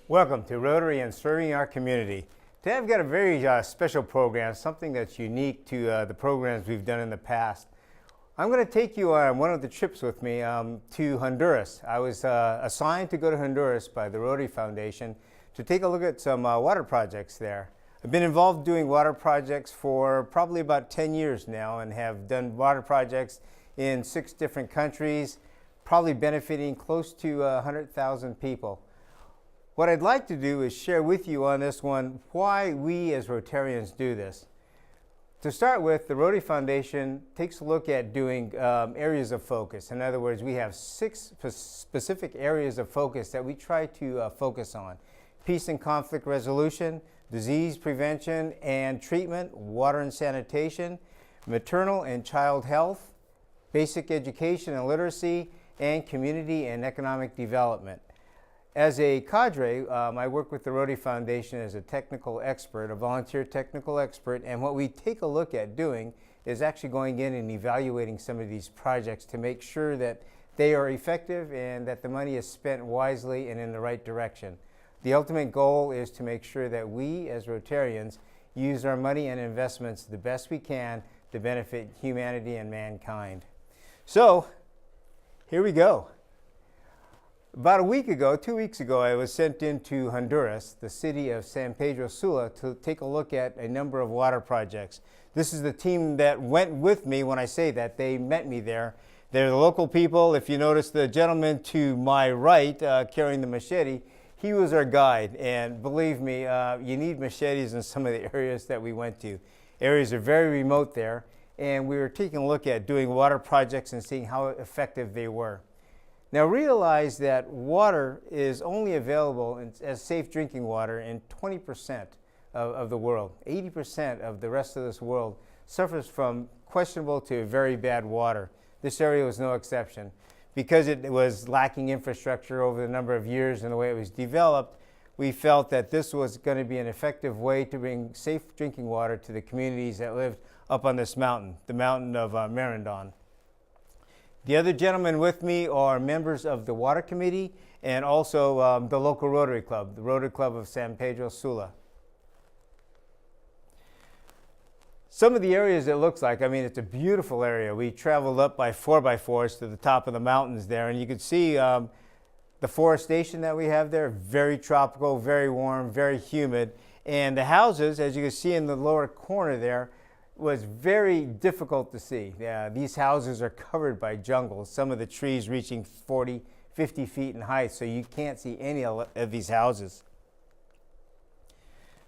Welcome to Rotary and Serving Our Community. Today I've got a very special program, something that's unique to the programs we've done in the past. I'm going to take you on one of the trips with me to Honduras. I was assigned to go to Honduras by the Rotary Foundation to take a look at some water projects there. I've been involved doing water projects for probably about 10 years now and have done water projects in 6 different countries, probably benefiting close to 100,000 people. What I'd like to do is share with you on this one why we as Rotarians do this. To start with, the Rotary Foundation takes a look at doing areas of focus. In other words, we have 6 specific areas of focus that we try to focus on. Peace and conflict resolution, disease prevention and treatment, water and sanitation, maternal and child health, basic education and literacy, and community and economic development. As a cadre, I work with the Rotary Foundation as a technical expert, a volunteer technical expert, and what we take a look at doing is actually going in and evaluating some of these projects to make sure that they are effective and that the money is spent wisely and in the right direction. The ultimate goal is to make sure that we as Rotarians use our money and investments the best we can to benefit humanity and mankind. So, here we go. About a week ago, 2 weeks ago, I was sent into Honduras, the city of San Pedro Sula, to take a look at a number of water projects. This is the team that went with me. When I say that, they met me there. They're the local people. If you notice the gentleman to my right carrying the machete, he was our guide. And believe me, you need machetes in some of the areas that we went to. Areas are very remote there, and we were taking a look at doing water projects and seeing how effective they were. Now realize that water is only available as safe drinking water in 20% of the world. 80% of the rest of this world suffers from questionable to very bad water. This area was no exception. Because it was lacking infrastructure over the number of years and the way it was developed, we felt that this was going to be an effective way to bring safe drinking water to the communities that lived up on this mountain, the mountain of Merindon. The other gentlemen with me are members of the Water Committee and also the local Rotary Club, the Rotary Club of San Pedro Sula. Some of the areas it looks like, it's a beautiful area. We traveled up by 4x4s to the top of the mountains there, and you can see the forestation that we have there, very tropical, very warm, very humid. And the houses, as you can see in the lower corner there, was very difficult to see. These houses are covered by jungle, some of the trees reaching 40, 50 feet in height, so you can't see any of these houses.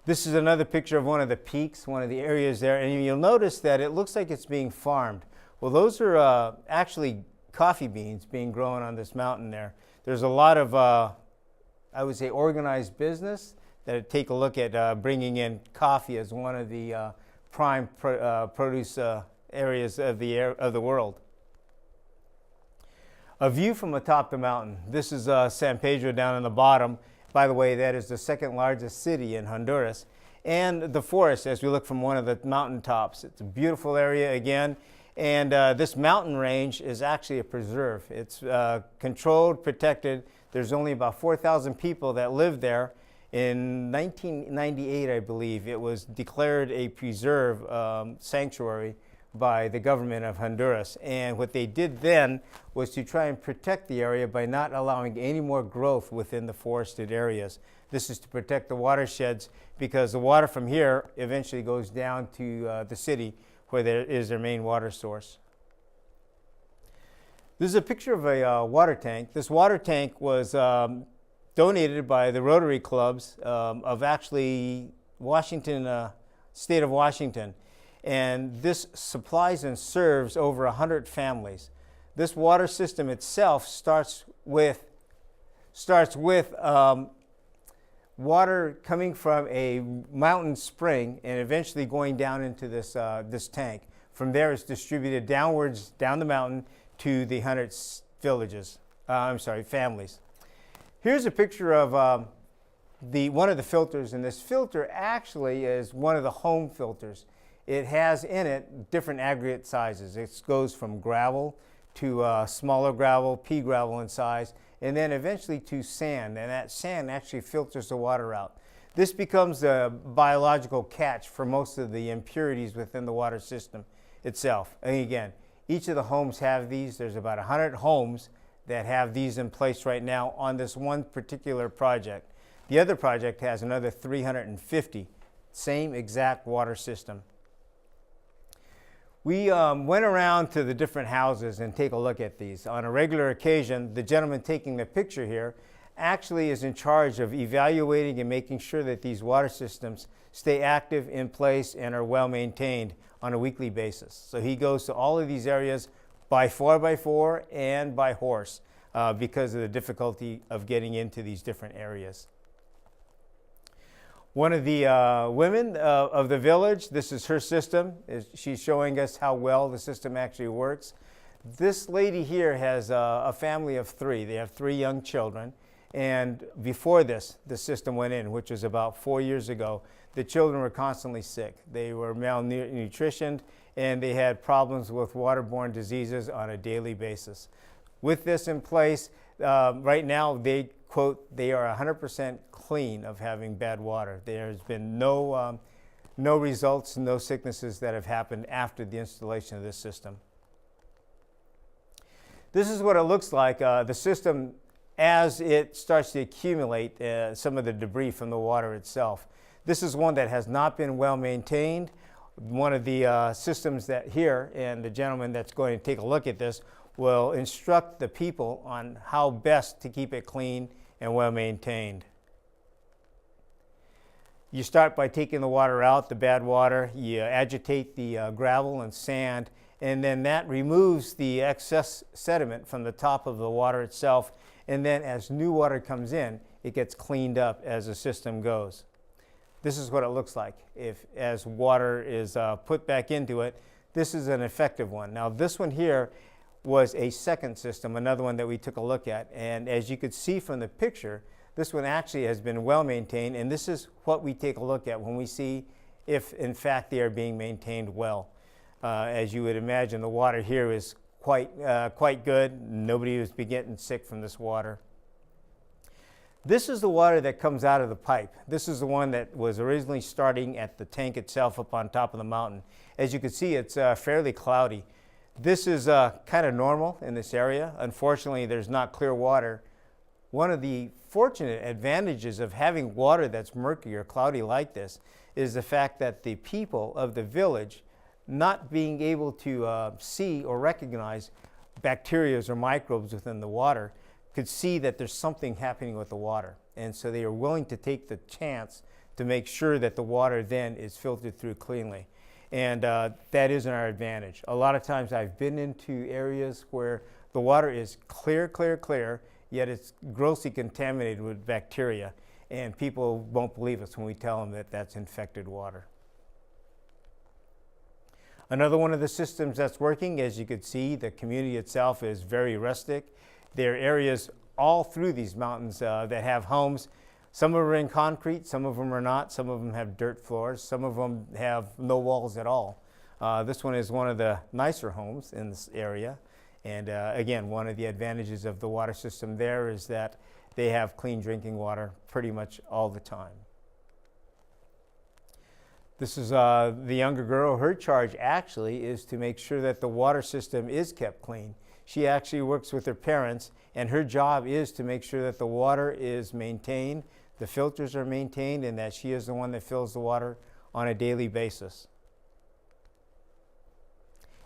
This is another picture of one of the peaks, one of the areas there, and you'll notice that it looks like it's being farmed. Well, those are actually coffee beans being grown on this mountain there. There's a lot of, I would say, organized business that take a look at bringing in coffee as one of the prime produce areas of the world. A view from atop the mountain. This is San Pedro down in the bottom. By the way, that is the 2nd largest city in Honduras. And the forest as we look from one of the mountain tops. It's a beautiful area again. And this mountain range is actually a preserve. It's controlled, protected. There's only about 4,000 people that live there. In 1998, I believe, it was declared a preserve sanctuary by the government of Honduras. And what they did then was to try and protect the area by not allowing any more growth within the forested areas. This is to protect the watersheds because the water from here eventually goes down to the city where there is their main water source. This is a picture of a water tank. This water tank was donated by the Rotary Clubs of actually Washington, state of Washington. And this supplies and serves over 100 families. This water system itself starts with water coming from a mountain spring and eventually going down into this tank. From there it's distributed downwards, down the mountain to the 100 families. Here's a picture of one of the filters, and this filter actually is one of the home filters. It has in it different aggregate sizes. It goes from gravel to smaller gravel, pea gravel in size, and then eventually to sand, and that sand actually filters the water out. This becomes a biological catch for most of the impurities within the water system itself. And again, each of the homes have these. There's about 100 homes that have these in place right now on this one particular project. The other project has another 350, same exact water system. We went around to the different houses and take a look at these. On a regular occasion, the gentleman taking the picture here actually is in charge of evaluating and making sure that these water systems stay active, in place, and are well maintained on a weekly basis. So he goes to all of these areas by 4x4 and by horse because of the difficulty of getting into these different areas. One of the women of the village, this is her system. She's showing us how well the system actually works. This lady here has a family of 3. They have 3 young children. And before this, the system went in, which was about 4 years ago. The children were constantly sick. They were malnutritioned, and they had problems with waterborne diseases on a daily basis. With this in place, right now, they quote, they are 100% clean of having bad water. There's been no results, no sicknesses that have happened after the installation of this system. This is what it looks like. The system, as it starts to accumulate some of the debris from the water itself. This is one that has not been well maintained. One of the systems that here, and the gentleman that's going to take a look at this, will instruct the people on how best to keep it clean and well maintained. You start by taking the water out, the bad water. You agitate the gravel and sand, and then that removes the excess sediment from the top of the water itself. And then as new water comes in, it gets cleaned up as the system goes. This is what it looks like as water is put back into it. This is an effective one. Now this one here was a second system, another one that we took a look at. And as you could see from the picture, this one actually has been well maintained, and this is what we take a look at when we see if in fact they are being maintained well. As you would imagine, the water here is quite good. Nobody has been getting sick from this water. This is the water that comes out of the pipe. This is the one that was originally starting at the tank itself up on top of the mountain. As you can see, it's fairly cloudy. This is kind of normal in this area. Unfortunately, there's not clear water. One of the fortunate advantages of having water that's murky or cloudy like this is the fact that the people of the village, not being able to see or recognize bacteria or microbes within the water, could see that there's something happening with the water. And so they are willing to take the chance to make sure that the water then is filtered through cleanly. And that is in our advantage. A lot of times I've been into areas where the water is clear, yet it's grossly contaminated with bacteria. And people won't believe us when we tell them that that's infected water. Another one of the systems that's working, as you can see, the community itself is very rustic. There are areas all through these mountains that have homes. Some of them are in concrete, some of them are not, some of them have dirt floors, some of them have no walls at all. This one is one of the nicer homes in this area. And again, one of the advantages of the water system there is that they have clean drinking water pretty much all the time. This is the younger girl. Her charge actually is to make sure that the water system is kept clean. She actually works with her parents, and her job is to make sure that the water is maintained, the filters are maintained, and that she is the one that fills the water on a daily basis.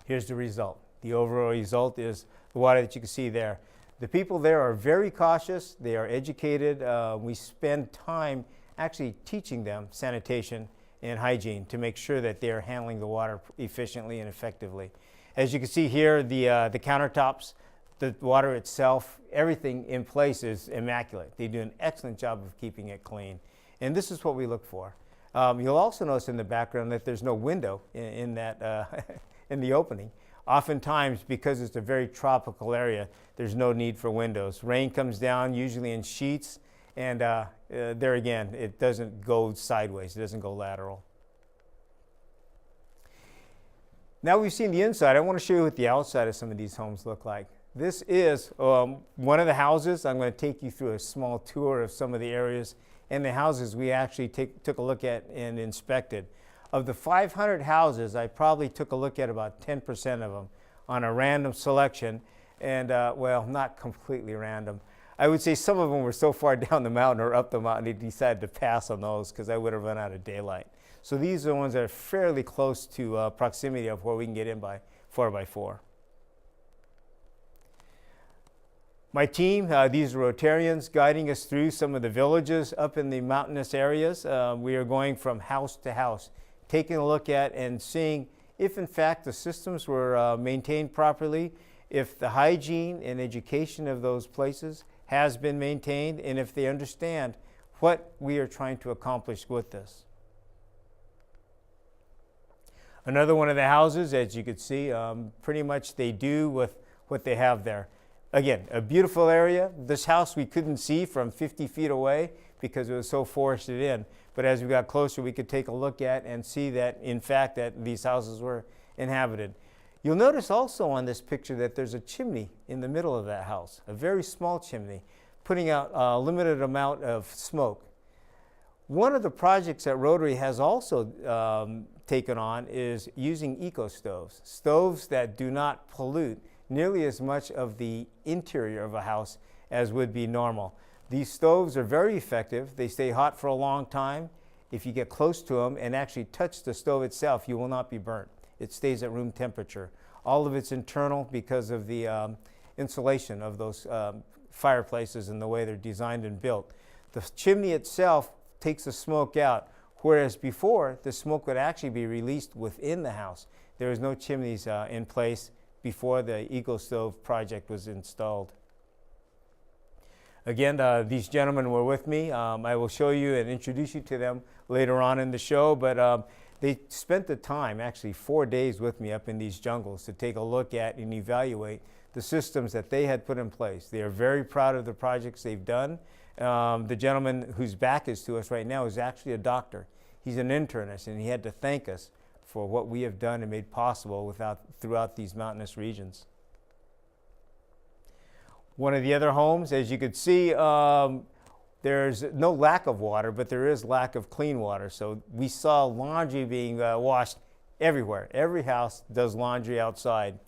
Here's the result. The overall result is the water that you can see there. The people there are very cautious. They are educated. We spend time actually teaching them sanitation and hygiene to make sure that they are handling the water efficiently and effectively. As you can see here, the countertops, the water itself, everything in place is immaculate. They do an excellent job of keeping it clean. And this is what we look for. You'll also notice in the background that there's no window in that in the opening. Oftentimes, because it's a very tropical area, there's no need for windows. Rain comes down usually in sheets, and there again, it doesn't go sideways, it doesn't go lateral. Now we've seen the inside, I want to show you what the outside of some of these homes look like. This is one of the houses. I'm going to take you through a small tour of some of the areas and the houses we actually took a look at and inspected. Of the 500 houses, I probably took a look at about 10% of them on a random selection, and well, not completely random. I would say some of them were so far down the mountain or up the mountain, they decided to pass on those because I would have run out of daylight. So these are the ones that are fairly close to proximity of where we can get in by 4x4. My team, these are Rotarians guiding us through some of the villages up in the mountainous areas. We are going from house to house, taking a look at and seeing if in fact the systems were maintained properly, if the hygiene and education of those places has been maintained, and if they understand what we are trying to accomplish with this. Another one of the houses, as you can see, pretty much they do with what they have there. Again, a beautiful area. This house we couldn't see from 50 feet away because it was so forested in. But as we got closer, we could take a look at and see that, in fact, that these houses were inhabited. You'll notice also on this picture that there's a chimney in the middle of that house, a very small chimney, putting out a limited amount of smoke. One of the projects that Rotary has also taken on is using eco stoves, stoves that do not pollute nearly as much of the interior of a house as would be normal. These stoves are very effective. They stay hot for a long time. If you get close to them and actually touch the stove itself, you will not be burnt. It stays at room temperature. All of it's internal because of the insulation of those fireplaces and the way they're designed and built. The chimney itself takes the smoke out, whereas before the smoke would actually be released within the house. There was no chimneys in place before the eco stove project was installed. Again, these gentlemen were with me. I will show you and introduce you to them later on in the show, but they spent the time, actually 4 days with me up in these jungles to take a look at and evaluate the systems that they had put in place. They are very proud of the projects they've done. The gentleman whose back is to us right now is actually a doctor. He's an internist, and he had to thank us for what we have done and made possible throughout these mountainous regions. One of the other homes, as you could see, there's no lack of water, but there is lack of clean water. So we saw laundry being washed everywhere. Every house does laundry outside.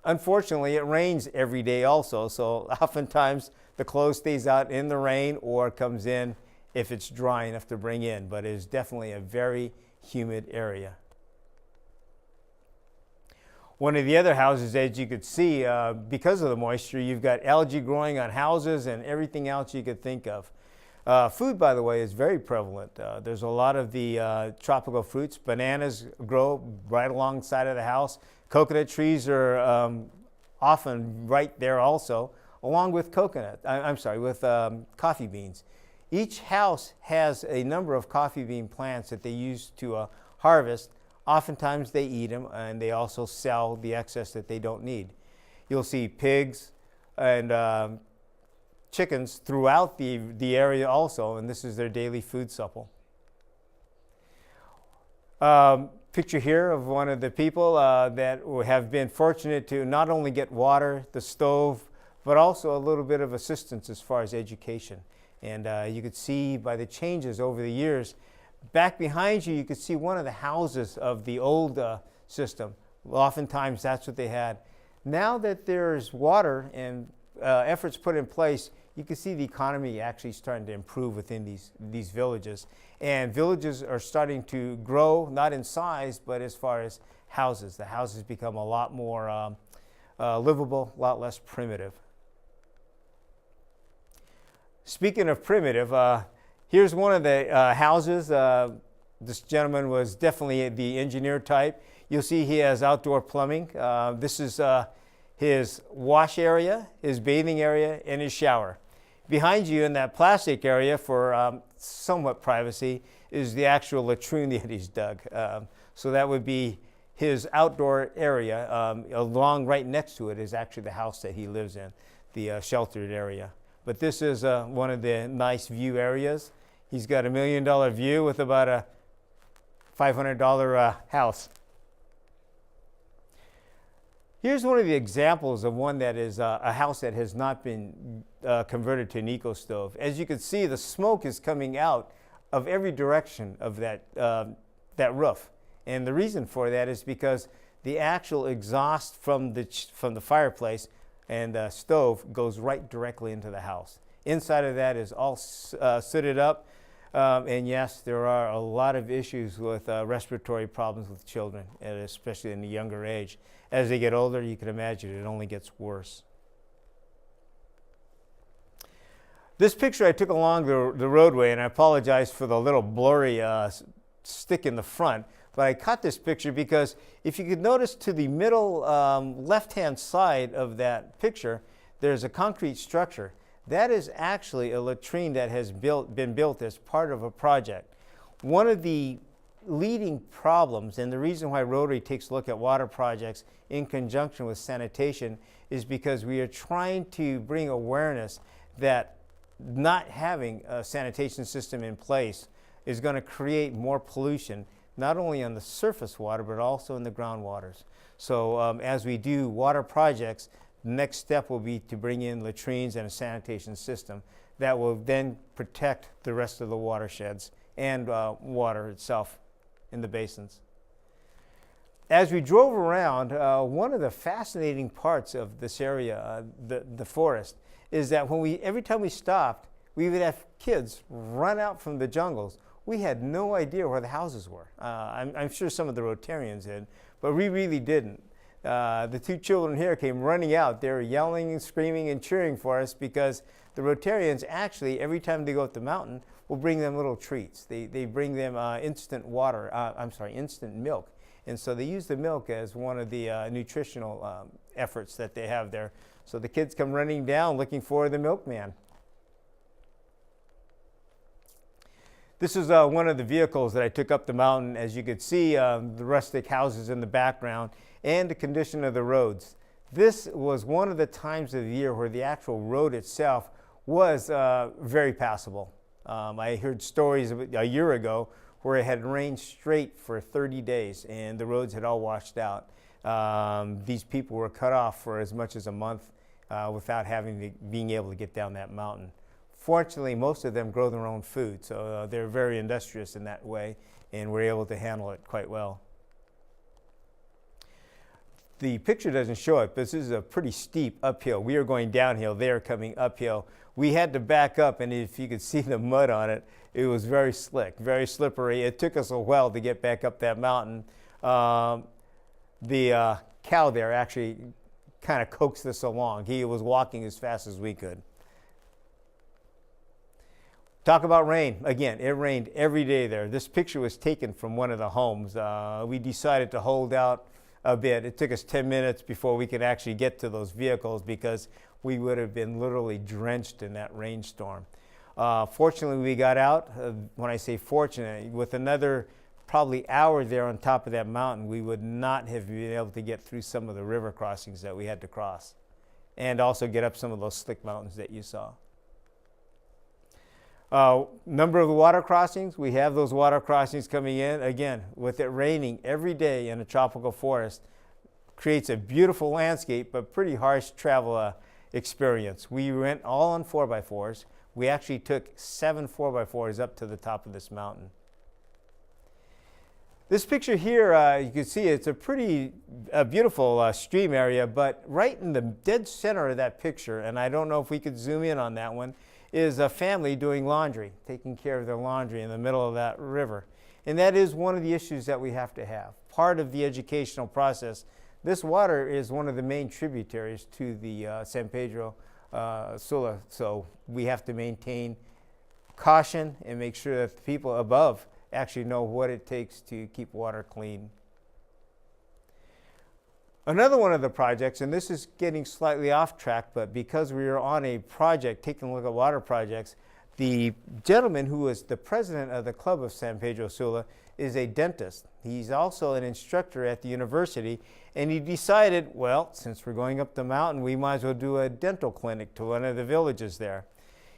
Unfortunately, it rains every day also, so oftentimes the clothes stays out in the rain or comes in if it's dry enough to bring in, but it is definitely a very humid area. One of the other houses, as you could see, because of the moisture, you've got algae growing on houses and everything else you could think of. Food, by the way, is very prevalent. There's a lot of the tropical fruits. Bananas grow right alongside of the house. Coconut trees are often right there also, along with coffee beans. Each house has a number of coffee bean plants that they use to harvest. Oftentimes they eat them, and they also sell the excess that they don't need. You'll see pigs and chickens throughout the area also, and this is their daily food supple. Picture here of one of the people that have been fortunate to not only get water, the stove, but also a little bit of assistance as far as education. And you could see by the changes over the years. Back behind you, you could see one of the houses of the old system. Oftentimes, that's what they had. Now that there's water and efforts put in place, you can see the economy actually starting to improve within these villages. And villages are starting to grow, not in size, but as far as houses. The houses become a lot more livable, a lot less primitive. Speaking of primitive, here's one of the houses. This gentleman was definitely the engineer type. You'll see he has outdoor plumbing. This is his wash area, his bathing area, and his shower. Behind you in that plastic area for somewhat privacy is the actual latrine that he's dug. So that would be his outdoor area. Along right next to it is actually the house that he lives in, the sheltered area. But this is one of the nice view areas. He's got $1 million view with about a $500 house. Here's one of the examples of one that is a house that has not been converted to an eco stove. As you can see, the smoke is coming out of every direction of that roof. And the reason for that is because the actual exhaust from the fireplace and stove goes right directly into the house. Inside of that is all sooted up. And yes, there are a lot of issues with respiratory problems with children, and especially in the younger age. As they get older, you can imagine it only gets worse. This picture I took along the roadway, and I apologize for the little blurry stick in the front, but I caught this picture because if you could notice to the middle left-hand side of that picture, there's a concrete structure. That is actually a latrine that has been built as part of a project. One of the leading problems, and the reason why Rotary takes a look at water projects in conjunction with sanitation, is because we are trying to bring awareness that not having a sanitation system in place is going to create more pollution, not only on the surface water, but also in the groundwaters. So as we do water projects, the next step will be to bring in latrines and a sanitation system that will then protect the rest of the watersheds and water itself in the basins. As we drove around, one of the fascinating parts of this area, the forest, is that every time we stopped, we would have kids run out from the jungles. We had no idea where the houses were. I'm sure some of the Rotarians did, but we really didn't. The two children here came running out. They were yelling and screaming and cheering for us because the Rotarians actually, every time they go up the mountain, will bring them little treats. They bring them instant milk. And so they use the milk as one of the nutritional efforts that they have there. So the kids come running down looking for the milkman. This is one of the vehicles that I took up the mountain. As you could see, the rustic houses in the background and the condition of the roads. This was one of the times of the year where the actual road itself was very passable. I heard stories of a year ago where it had rained straight for 30 days and the roads had all washed out. These people were cut off for as much as a month without being able to get down that mountain. Fortunately, most of them grow their own food, so they're very industrious in that way, and we're able to handle it quite well. The picture doesn't show it, but this is a pretty steep uphill. We are going downhill, they are coming uphill. We had to back up, and if you could see the mud on it, it was very slick, very slippery. It took us a while to get back up that mountain. The cow there actually kind of coaxed us along. He was walking as fast as we could. Talk about rain. Again, it rained every day there. This picture was taken from one of the homes. We decided to hold out a bit. It took us 10 minutes before we could actually get to those vehicles because we would have been literally drenched in that rainstorm. Fortunately, we got out. When I say fortunate, with another probably hour there on top of that mountain, we would not have been able to get through some of the river crossings that we had to cross and also get up some of those slick mountains that you saw. Number of the water crossings, we have those water crossings coming in. Again, with it raining every day in a tropical forest, creates a beautiful landscape, but pretty harsh travel experience. We went all on 4x4s. We actually took 7 4x4s up to the top of this mountain. This picture here, you can see it's a pretty beautiful stream area, but right in the dead center of that picture, and I don't know if we could zoom in on that one, is a family doing laundry, taking care of their laundry in the middle of that river. And that is one of the issues that we have to have. Part of the educational process, this water is one of the main tributaries to the San Pedro Sula. So we have to maintain caution and make sure that the people above actually know what it takes to keep water clean. Another one of the projects, and this is getting slightly off track, but because we were on a project, taking a look at water projects, the gentleman who was the president of the Club of San Pedro Sula is a dentist. He's also an instructor at the university, and he decided, well, since we're going up the mountain, we might as well do a dental clinic to one of the villages there.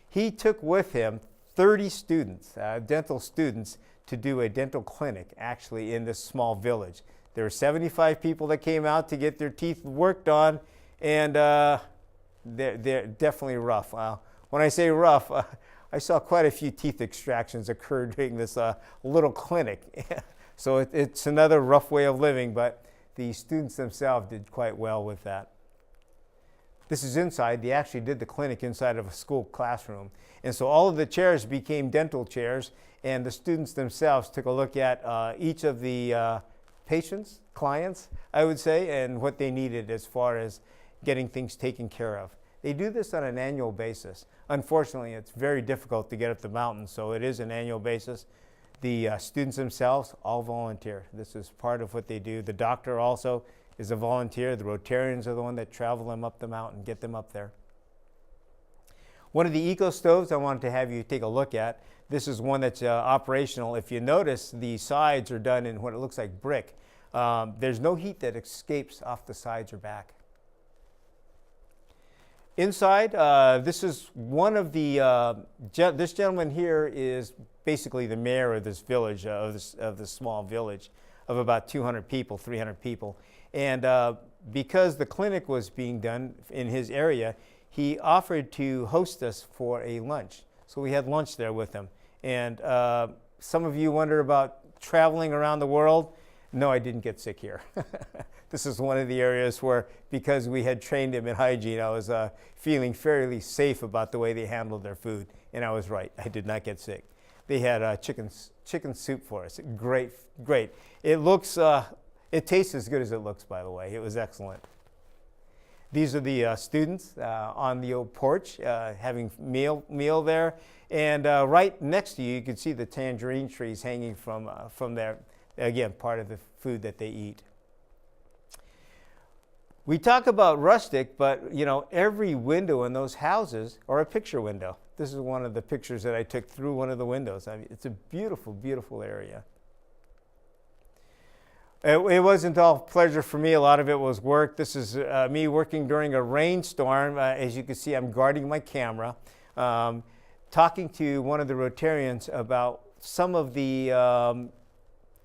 He took with him 30 students, dental students, to do a dental clinic actually in this small village. There were 75 people that came out to get their teeth worked on, and they're definitely rough. When I say rough, I saw quite a few teeth extractions occur during this little clinic. So it's another rough way of living, but the students themselves did quite well with that. This is inside. They actually did the clinic inside of a school classroom. And so all of the chairs became dental chairs, and the students themselves took a look at each of the patients, clients, I would say, and what they needed as far as getting things taken care of. They do this on an annual basis. Unfortunately, it's very difficult to get up the mountain, so it is an annual basis. The students themselves all volunteer. This is part of what they do. The doctor also is a volunteer. The Rotarians are the one that travel them up the mountain, get them up there. One of the eco stoves I wanted to have you take a look at. This is one that's operational. If you notice, the sides are done in what it looks like brick. There's no heat that escapes off the sides or back. Inside, this is one of the, this gentleman here is basically the mayor of this village, of this small village of about 200 people, 300 people. And because the clinic was being done in his area, he offered to host us for a lunch. So we had lunch there with him. And some of you wonder about traveling around the world. No, I didn't get sick here. This is one of the areas where, because we had trained him in hygiene, I was feeling fairly safe about the way they handled their food. And I was right. I did not get sick. They had chicken soup for us. Great, great. It looks, it tastes as good as it looks, by the way. It was excellent. These are the students on the old porch having meal there. And right next to you, you can see the tangerine trees hanging from there. Again, part of the food that they eat. We talk about rustic, but you know, every window in those houses are a picture window. This is one of the pictures that I took through one of the windows. I mean, it's a beautiful, beautiful area. It wasn't all pleasure for me. A lot of it was work. This is me working during a rainstorm. As you can see, I'm guarding my camera, talking to one of the Rotarians about some of the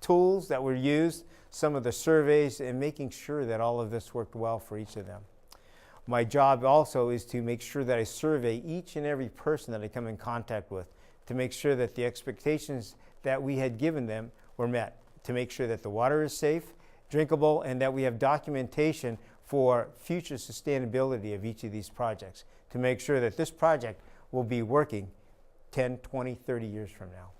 tools that were used, some of the surveys, and making sure that all of this worked well for each of them. My job also is to make sure that I survey each and every person that I come in contact with, to make sure that the expectations that we had given them were met, to make sure that the water is safe, drinkable, and that we have documentation for future sustainability of each of these projects, to make sure that this project will be working 10, 20, 30 years from now.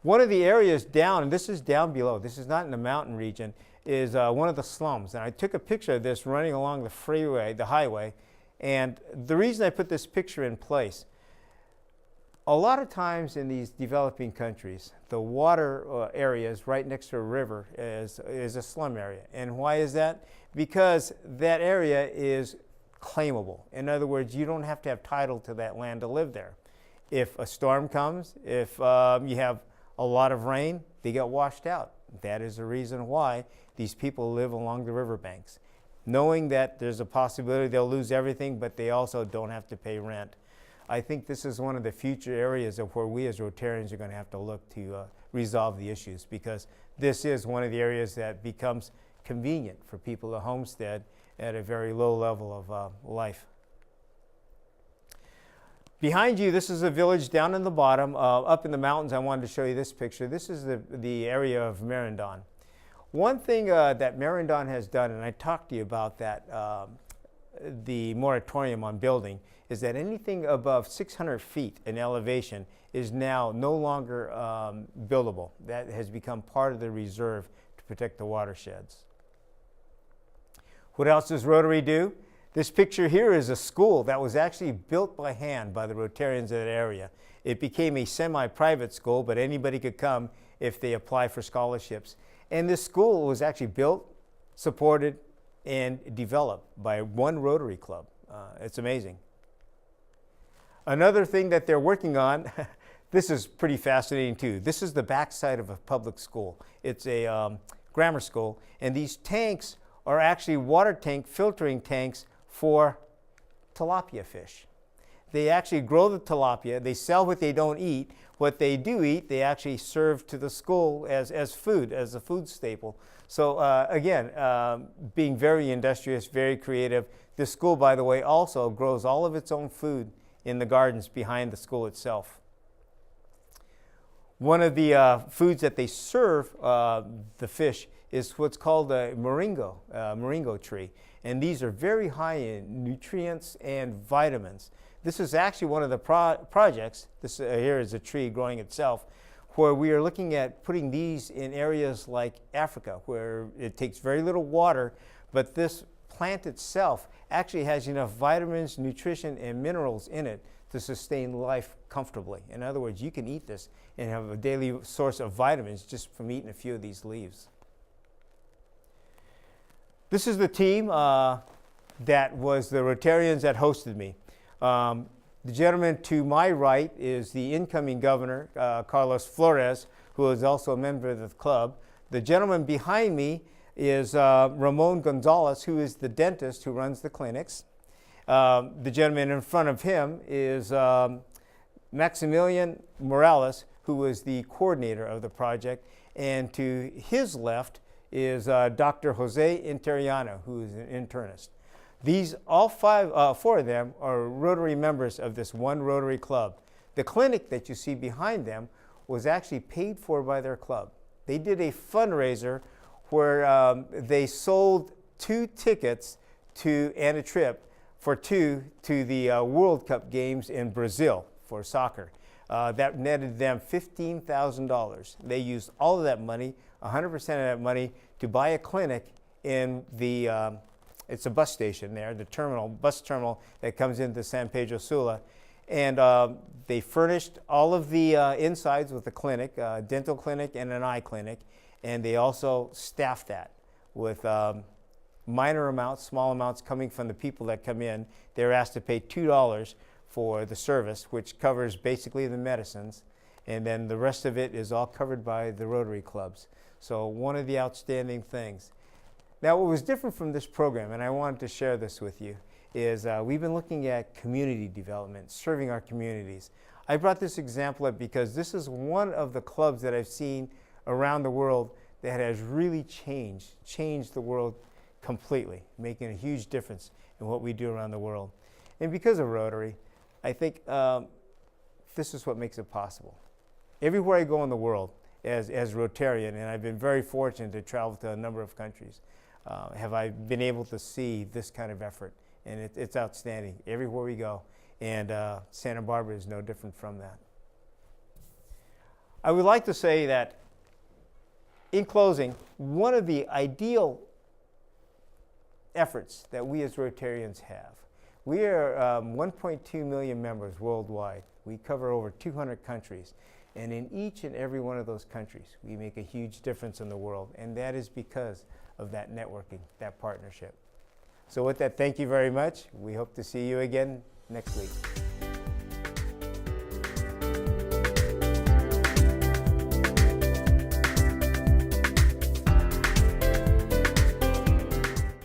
One of the areas down, and this is down below, this is not in the mountain region, is one of the slums. And I took a picture of this running along the freeway, the highway, and the reason I put this picture in place, a lot of times in these developing countries, the water areas right next to a river is a slum area. And why is that? Because that area is claimable. In other words, you don't have to have title to that land to live there. If a storm comes, if you have a lot of rain, they get washed out. That is the reason why these people live along the riverbanks, knowing that there's a possibility they'll lose everything, but they also don't have to pay rent. I think this is one of the future areas of where we as Rotarians are going to have to look to resolve the issues, because this is one of the areas that becomes convenient for people to homestead at a very low level of life. Behind you, this is a village down in the bottom. Up in the mountains, I wanted to show you this picture. This is the area of Merindon. One thing that Merindon has done, and I talked to you about that, the moratorium on building, is that anything above 600 feet in elevation is now no longer buildable. That has become part of the reserve to protect the watersheds. What else does Rotary do? This picture here is a school that was actually built by hand by the Rotarians of that area. It became a semi-private school, but anybody could come if they apply for scholarships. And this school was actually built, supported, and developed by one Rotary Club. It's amazing. Another thing that they're working on, this is pretty fascinating too. This is the backside of a public school. It's a grammar school, and these tanks are actually water tank filtering tanks for tilapia fish. they actually grow the tilapia. They sell what they don't eat. What they do eat, they actually serve to the school as food, as a food staple. So again, being very industrious, very creative. This school, by the way, also grows all of its own food in the gardens behind the school itself. One of the foods that they serve the fish is what's called a moringa tree. And these are very high in nutrients and vitamins. This is actually one of the projects, this here is a tree growing itself, where we are looking at putting these in areas like Africa, where it takes very little water, but this plant itself actually has enough vitamins, nutrition, and minerals in it to sustain life comfortably. In other words, you can eat this and have a daily source of vitamins just from eating a few of these leaves. This is the team that was the Rotarians that hosted me. The gentleman to my right is the incoming governor, Carlos Flores, who is also a member of the club. The gentleman behind me is Ramon Gonzalez, who is the dentist who runs the clinics. The gentleman in front of him is Maximilian Morales, who is the coordinator of the project. And to his left is Dr. Jose Interiano, who is an internist. These, four of them are Rotary members of this one Rotary club. The clinic that you see behind them was actually paid for by their club. They did a fundraiser where they sold 2 tickets and a trip for 2 to the World Cup games in Brazil for soccer. That netted them $15,000. They used all of that money, 100% of that money, to buy a clinic in the it's a bus station there, the bus terminal that comes into San Pedro Sula. And they furnished all of the insides with a clinic, a dental clinic and an eye clinic. And they also staffed that with minor amounts, small amounts coming from the people that come in. They're asked to pay $2 for the service, which covers basically the medicines. And then the rest of it is all covered by the Rotary clubs. So one of the outstanding things. Now, what was different from this program, and I wanted to share this with you, is we've been looking at community development, serving our communities. I brought this example up because this is one of the clubs that I've seen around the world that has really changed the world completely, making a huge difference in what we do around the world. And because of Rotary, I think this is what makes it possible. Everywhere I go in the world as Rotarian, and I've been very fortunate to travel to a number of countries, have I been able to see this kind of effort. And it's outstanding everywhere we go. And Santa Barbara is no different from that. I would like to say that, in closing, one of the ideal efforts that we as Rotarians have, we are 1.2 million members worldwide. We cover over 200 countries. And in each and every one of those countries, we make a huge difference in the world. And that is because of that networking, that partnership. So with that, thank you very much. We hope to see you again next week.